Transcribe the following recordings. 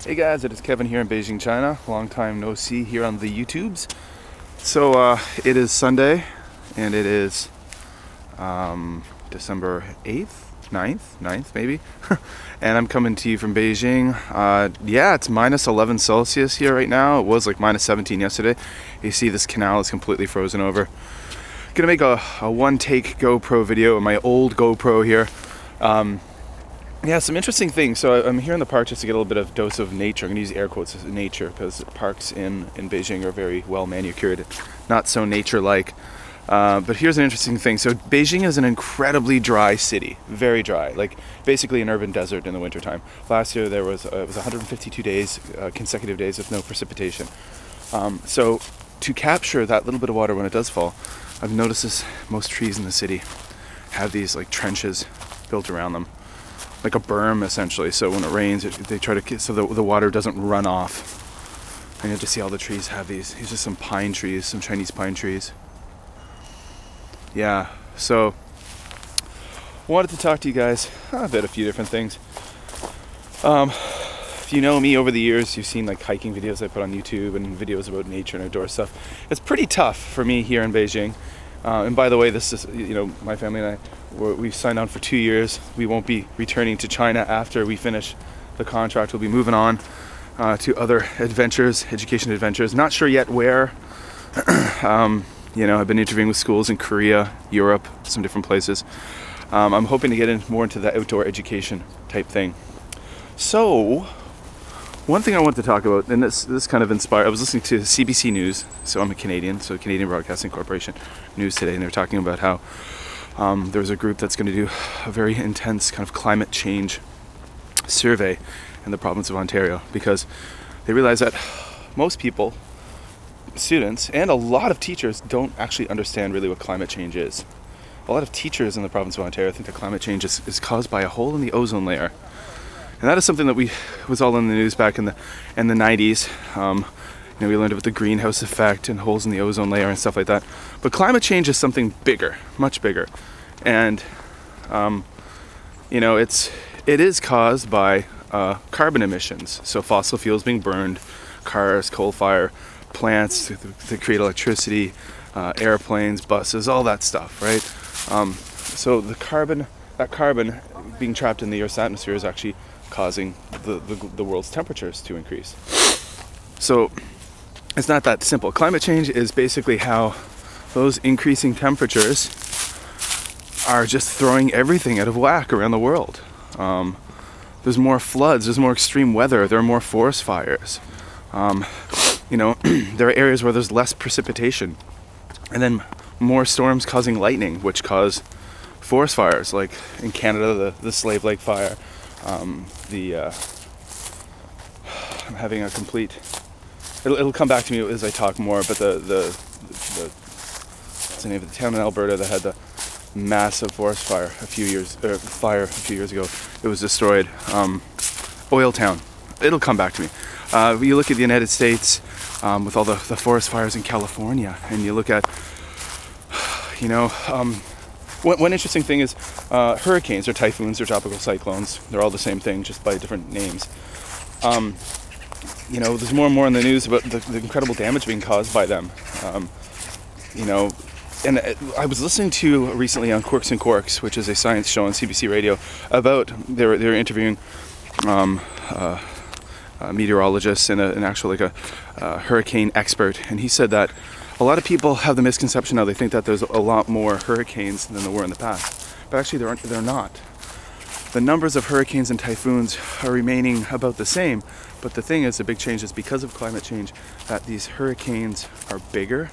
Hey guys, it is Kevin here in Beijing, China. Long time no see here on the YouTubes. So it is Sunday and it is December 8th, 9th maybe. And I'm coming to you from Beijing. Yeah, it's minus 11 Celsius here right now. It was like minus 17 yesterday. You see this canal is completely frozen over. Gonna make a one-take GoPro video of my old GoPro here. Yeah, some interesting things. So I'm here in the park just to get a little bit of dose of nature. I'm going to use air quotes as nature because parks in Beijing are very well manicured, not so nature-like. But here's an interesting thing. So Beijing is an incredibly dry city, very dry, like basically an urban desert in the wintertime. Last year there was it was 152 days, consecutive days with no precipitation. So to capture that little bit of water when it does fall, I've noticed this, most trees in the city have these like trenches built around them, like a berm essentially, so when it rains they try to, so the water doesn't run off. And you just see all the trees have these are just some pine trees, some Chinese pine trees. Yeah, so wanted to talk to you guys about a few different things. If you know me over the years, you've seen like hiking videos I put on YouTube and videos about nature and outdoor stuff. It's pretty tough for me here in Beijing. And by the way, this is, my family and I, we've signed on for 2 years. We won't be returning to China after we finish the contract. We'll be moving on to other adventures, education adventures. Not sure yet where. I've been interviewing with schools in Korea, Europe, some different places. I'm hoping to get more into the outdoor education type thing. So, one thing I want to talk about, and this kind of inspired, I was listening to CBC News, so I'm a Canadian, so Canadian Broadcasting Corporation News today, and they were talking about how there's a group that's going to do a very intense kind of climate change survey in the province of Ontario, because they realize that most people, students, and a lot of teachers don't actually understand really what climate change is. A lot of teachers in the province of Ontario think that climate change is caused by a hole in the ozone layer. And that is something that was all in the news back in the 90s. We learned about the greenhouse effect and holes in the ozone layer and stuff like that. But climate change is something bigger, much bigger. And, it is caused by carbon emissions. So fossil fuels being burned, cars, coal fire, plants to create electricity, airplanes, buses, all that stuff, right? So that carbon being trapped in the Earth's atmosphere is actually causing the world's temperatures to increase. So it's not that simple. Climate change is basically how those increasing temperatures are just throwing everything out of whack around the world. There's more floods, there's more extreme weather, there are more forest fires. There are areas where there's less precipitation, and then more storms causing lightning, which cause forest fires, like in Canada, the Slave Lake fire. I'm having a complete. It'll come back to me as I talk more. But what's the name of the town in Alberta that had the massive forest fire a few years ago? It was destroyed. Oil Town. It'll come back to me. You look at the United States with all the forest fires in California, and you look at, one interesting thing is hurricanes or typhoons or tropical cyclones. They're all the same thing, just by different names. There's more and more in the news about the incredible damage being caused by them. And I was listening to recently on Quirks and Quarks, which is a science show on CBC Radio, about they were interviewing meteorologists and an actual a hurricane expert, and he said that a lot of people have the misconception now, they think that there's a lot more hurricanes than there were in the past, but actually they're not. The numbers of hurricanes and typhoons are remaining about the same, but the thing is, the big change is because of climate change, that these hurricanes are bigger,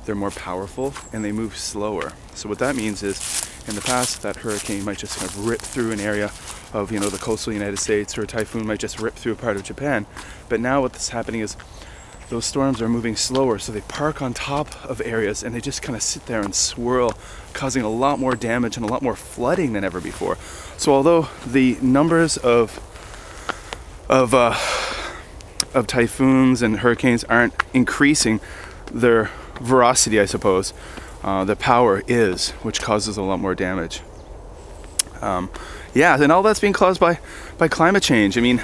they're more powerful, and they move slower. So what that means is, in the past, that hurricane might just kind of rip through an area of, the coastal United States, or a typhoon might just rip through a part of Japan. But now what's happening is those storms are moving slower, so they park on top of areas and they just kind of sit there and swirl, causing a lot more damage and a lot more flooding than ever before. So although the numbers of typhoons and hurricanes aren't increasing, their veracity, I suppose, the power is, which causes a lot more damage. And all that's being caused by climate change. I mean,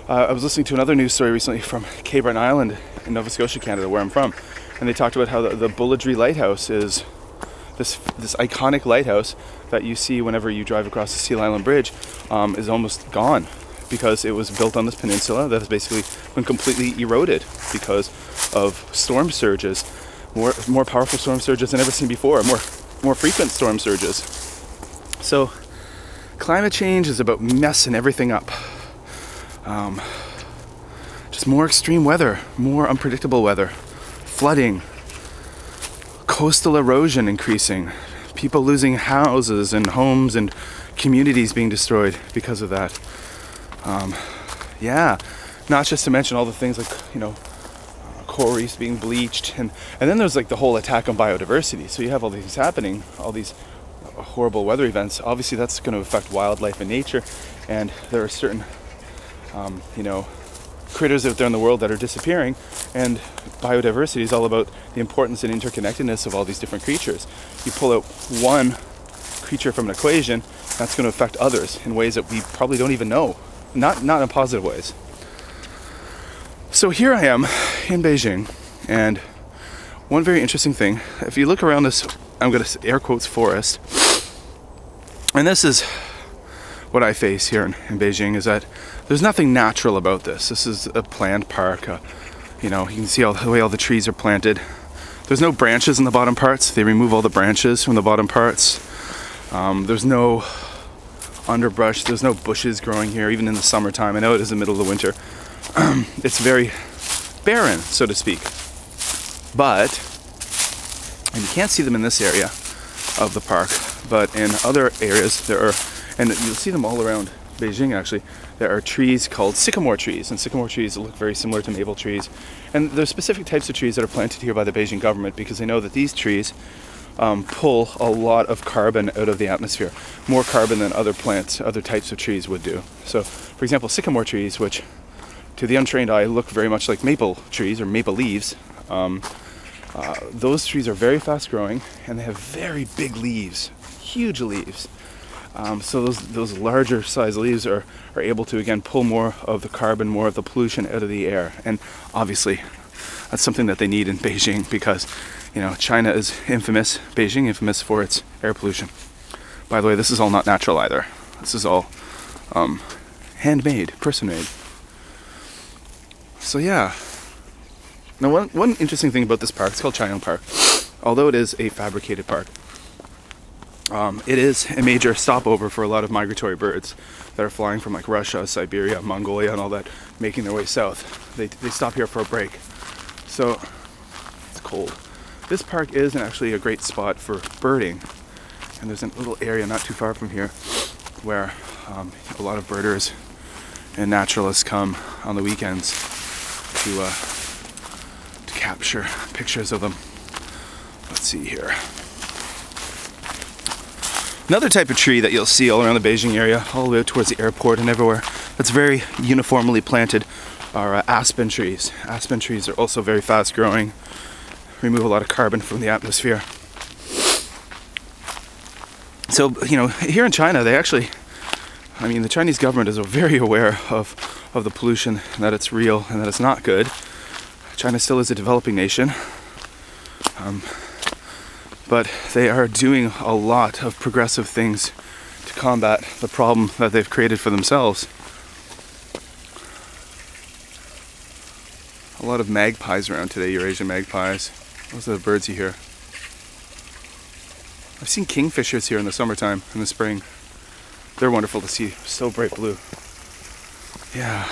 I was listening to another news story recently from Cape Breton Island in Nova Scotia, Canada, where I'm from, and they talked about how the Bulladree Lighthouse is this iconic lighthouse that you see whenever you drive across the Seal Island Bridge, is almost gone because it was built on this peninsula that has basically been completely eroded because of storm surges, more powerful storm surges than ever seen before, more frequent storm surges. So climate change is about messing everything up. Just more extreme weather, more unpredictable weather, flooding, coastal erosion increasing, people losing houses and homes and communities being destroyed because of that. Yeah, not just to mention all the things like, coral reefs being bleached, and then there's like the whole attack on biodiversity. So you have all these happening, all these horrible weather events. Obviously that's going to affect wildlife and nature, and there are certain critters out there in the world that are disappearing, and biodiversity is all about the importance and interconnectedness of all these different creatures. You pull out one creature from an equation, that's going to affect others in ways that we probably don't even know, not in positive ways. So here I am in Beijing, and one very interesting thing, if you look around this, I'm going to air quotes, forest, and this is what I face here in Beijing, is that there's nothing natural about this. This is a planned park. You can see the way all the trees are planted. There's no branches in the bottom parts. They remove all the branches from the bottom parts. There's no underbrush. There's no bushes growing here, even in the summertime. I know it is the middle of the winter. It's very barren, so to speak. And you can't see them in this area of the park, but in other areas there are, and you'll see them all around Beijing actually, there are trees called sycamore trees, and sycamore trees look very similar to maple trees. And there's specific types of trees that are planted here by the Beijing government because they know that these trees pull a lot of carbon out of the atmosphere, more carbon than other plants, other types of trees would do. So, for example, sycamore trees, which to the untrained eye look very much like maple trees or maple leaves, those trees are very fast growing and they have very big leaves, huge leaves. So those larger size leaves are able to again pull more of the carbon, more of the pollution out of the air. And obviously that's something that they need in Beijing because China is Beijing infamous for its air pollution. By the way, this is all not natural either. This is all handmade, person-made. So yeah. Now one interesting thing about this park, it's called China Park. Although it is a fabricated park, it is a major stopover for a lot of migratory birds that are flying from like Russia, Siberia, Mongolia and all that, making their way south. They stop here for a break. So it's cold. This park is actually a great spot for birding, and there's a little area not too far from here where a lot of birders and naturalists come on the weekends to capture pictures of them. Let's see here. Another type of tree that you'll see all around the Beijing area, all the way out towards the airport and everywhere, that's very uniformly planted are aspen trees. Aspen trees are also very fast growing, remove a lot of carbon from the atmosphere. So, here in China, the Chinese government is very aware of the pollution, and that it's real and that it's not good. China still is a developing nation. But they are doing a lot of progressive things to combat the problem that they've created for themselves. A lot of magpies around today, Eurasian magpies. Those are the birds you hear. I've seen kingfishers here in the summertime, in the spring. They're wonderful to see, so bright blue. Yeah.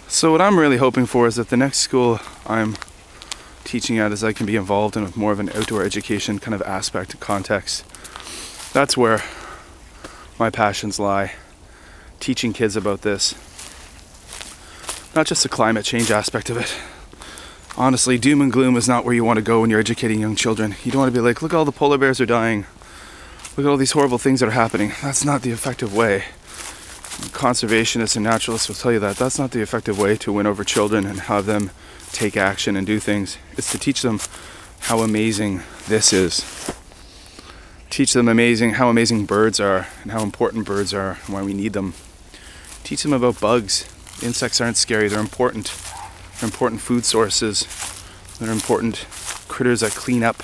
So what I'm really hoping for is that the next school I'm teaching at is I can be involved in more of an outdoor education kind of aspect, context. That's where my passions lie. Teaching kids about this. Not just the climate change aspect of it. Honestly, doom and gloom is not where you want to go when you're educating young children. You don't want to be like, look, all the polar bears are dying. Look at all these horrible things that are happening. That's not the effective way. Conservationists and naturalists will tell you that. That's not the effective way to win over children and have them take action and do things. It's to teach them how amazing this is. Teach them how amazing birds are and how important birds are and why we need them. Teach them about bugs. Insects aren't scary, they're important. They're important food sources. They're important critters that clean up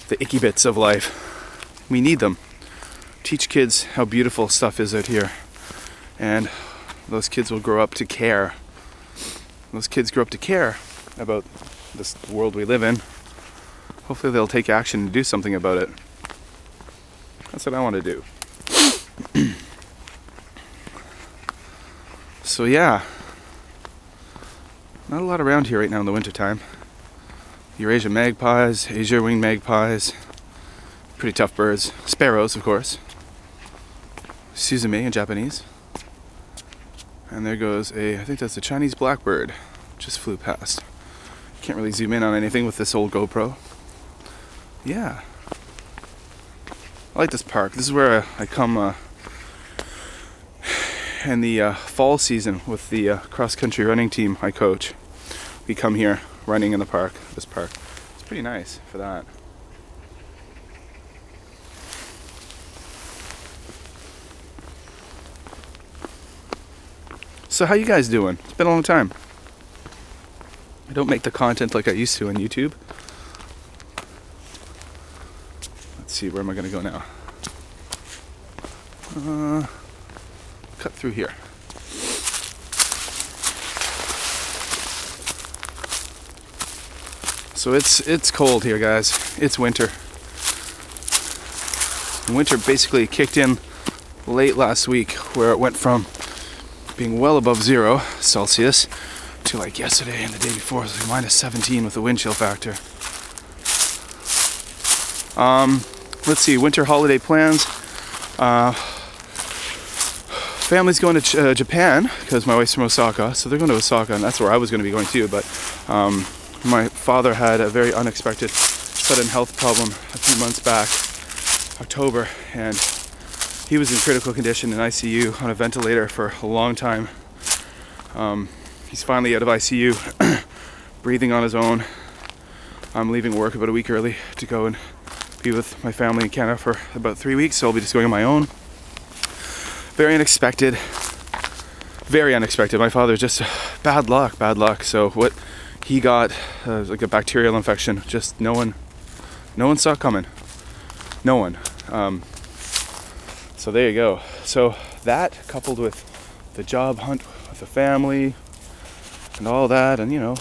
the icky bits of life. We need them. Teach kids how beautiful stuff is out here. And those kids will grow up to care. Those kids grow up to care about this world we live in. Hopefully they'll take action and do something about it. That's what I want to do. So yeah, not a lot around here right now in the wintertime. Eurasian magpies, Asia winged magpies, pretty tough birds. Sparrows, of course. Suzume in Japanese. And there goes I think that's a Chinese blackbird. Just flew past. Can't really zoom in on anything with this old GoPro. Yeah. I like this park. This is where I come in the fall season with the cross-country running team I coach. We come here running in the park, this park. It's pretty nice for that. So how you guys doing? It's been a long time. I don't make the content like I used to on YouTube. Let's see, where am I going to go now? Cut through here. So it's cold here, guys. It's winter. Winter basically kicked in late last week, where it went from being well above 0 Celsius to like yesterday and the day before, it was like minus 17 with the wind chill factor. Let's see, winter holiday plans. Family's going to Japan because my wife's from Osaka, so they're going to Osaka, and that's where I was going to be going too. But my father had a very unexpected, sudden health problem a few months back, October, and he was in critical condition in ICU on a ventilator for a long time. He's finally out of ICU, breathing on his own. I'm leaving work about a week early to go and be with my family in Canada for about 3 weeks, so I'll be just going on my own. Very unexpected. Very unexpected. My father just bad luck. So what he got was like a bacterial infection. Just no one saw it coming. No one. So there you go. So that, coupled with the job hunt with the family and all that, and you know,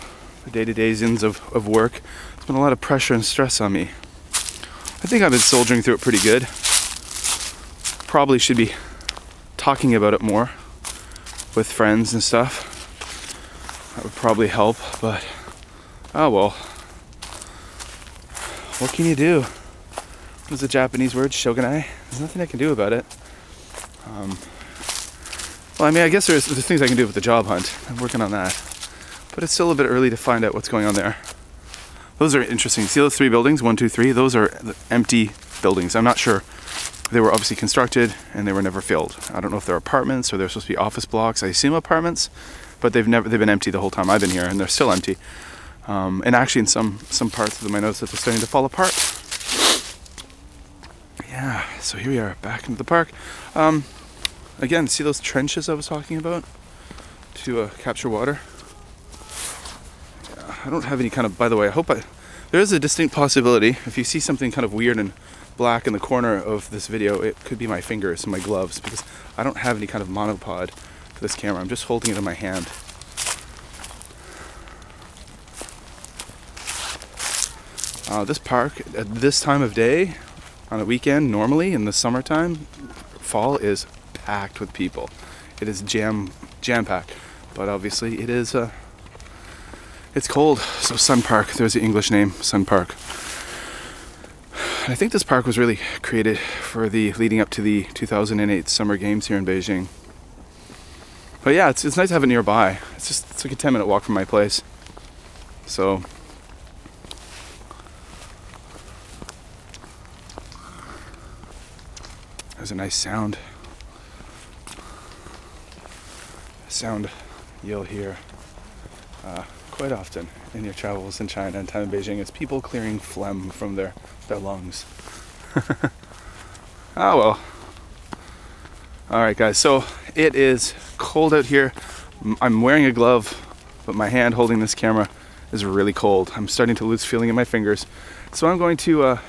the day-to-day ins of work, it's been a lot of pressure and stress on me. I think I've been soldiering through it pretty good. Probably should be talking about it more with friends and stuff. That would probably help, but oh well. What can you do? What's the Japanese word? Shogunai? There's nothing I can do about it. Well, I mean, I guess there's things I can do with the job hunt. I'm working on that. But it's still a bit early to find out what's going on there. Those are interesting. See those 3 buildings? 1, 2, 3? Those are empty buildings. I'm not sure. They were obviously constructed and they were never filled. I don't know if they're apartments or they're supposed to be office blocks. I assume apartments, but they've been empty the whole time I've been here, and they're still empty. And actually in some parts of them I noticed that they're starting to fall apart. Yeah, so here we are back into the park. Again, see those trenches I was talking about to capture water? Yeah, I don't have any kind of, by the way, there is a distinct possibility, if you see something kind of weird and black in the corner of this video, it could be my fingers and my gloves, because I don't have any kind of monopod for this camera. I'm just holding it in my hand. This park at this time of day on a weekend, normally in the summertime, fall, is packed with people. It is jam-packed, but obviously it is it's cold. So Sun Park, there's the English name, Sun Park. I think this park was really created for the leading up to the 2008 Summer Games here in Beijing. But yeah, it's nice to have it nearby. It's like a 10-minute walk from my place. So there's a nice sound. A sound you'll hear quite often in your travels in China and time in Beijing is people clearing phlegm from their lungs. Oh well. Alright guys, so it is cold out here. I'm wearing a glove, but my hand holding this camera is really cold. I'm starting to lose feeling in my fingers. So I'm going to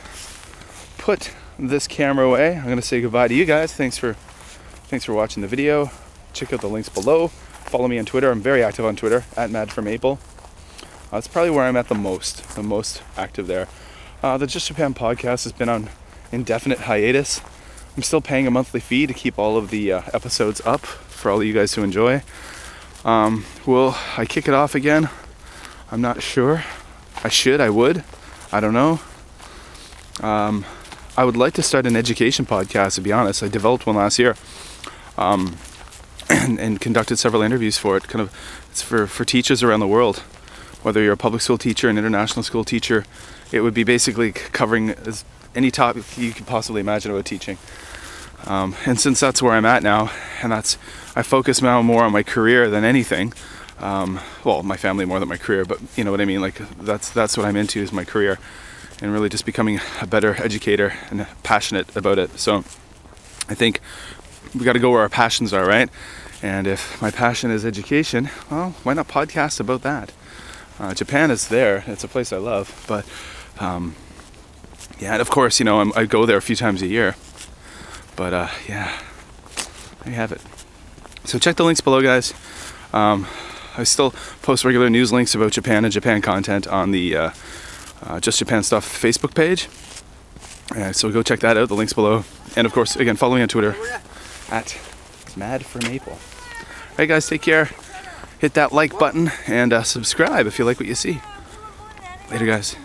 put this camera away. I'm going to say goodbye to you guys. Thanks for watching the video. Check out the links below. Follow me on Twitter. I'm very active on Twitter, @MadForMaple. That's probably where I'm at the most active there. The Just Japan podcast has been on indefinite hiatus. I'm still paying a monthly fee to keep all of the episodes up for all of you guys to enjoy. Will I kick it off again? I'm not sure. I would. I don't know. I would like to start an education podcast, to be honest. I developed one last year and conducted several interviews for it. It's for teachers around the world. Whether you're a public school teacher, an international school teacher, it would be basically covering any topic you could possibly imagine about teaching. And since that's where I'm at now, and I focus now more on my career than anything. Well, my family more than my career, but you know what I mean. Like that's what I'm into, is my career, and really just becoming a better educator and passionate about it. So I think we got to go where our passions are, right? And if my passion is education, well, why not podcast about that? Japan is there. It's a place I love, but yeah, and of course, you know, I go there a few times a year. But yeah, there you have it. So check the links below, guys. I still post regular news links about Japan and Japan content on the Just Japan Stuff Facebook page. So go check that out, the links below. And of course, again, follow me on Twitter @MadForMaple. Alright guys, take care. Hit that like button and subscribe if you like what you see. Later guys.